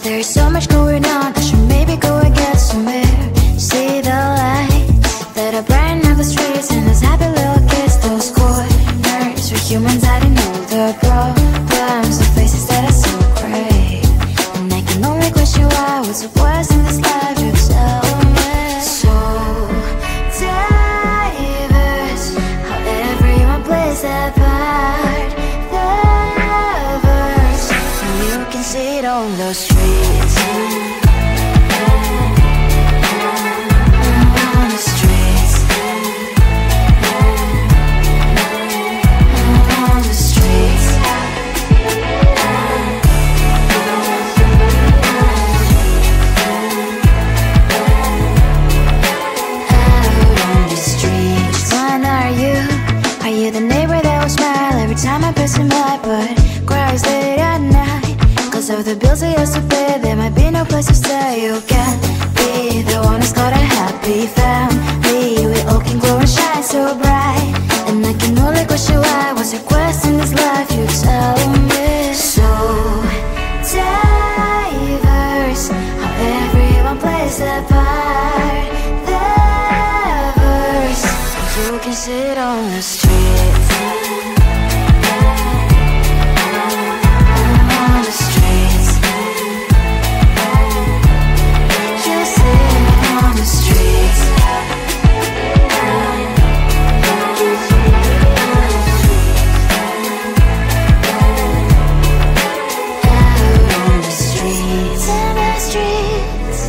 There's so much going on, I should maybe go question why. What's the worst in this life? You tell me. So diverse, how everyone plays their part. The verse, and you can see it on the streets. On the streets. On the streets. The neighbor that will smile every time I pass him by, but cries late at night. Cause of the bills I used to pay, there might be no place to stay. You can't be the one who's got a happy family. We all can glow and shine so bright, and I can only question why. What's your quest in this life? You tell me. So diverse, how everyone plays their part. The verse, you can sit on the street. On the streets. You sit on the streets. Out on the streets. In the streets.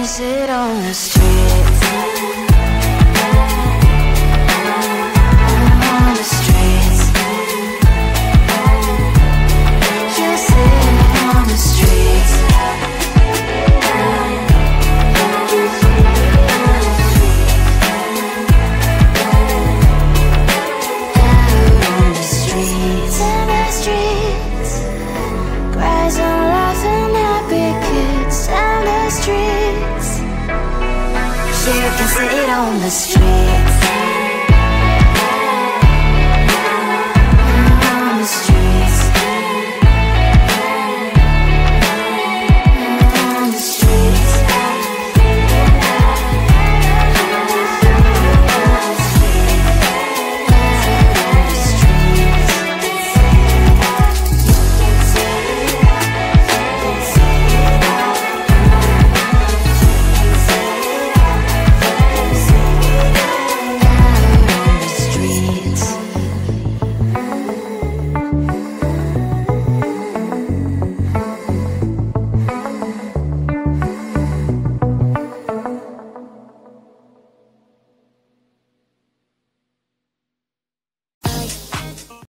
sit on the streets. On the streets. You sit on the streets. You can sit on the streets.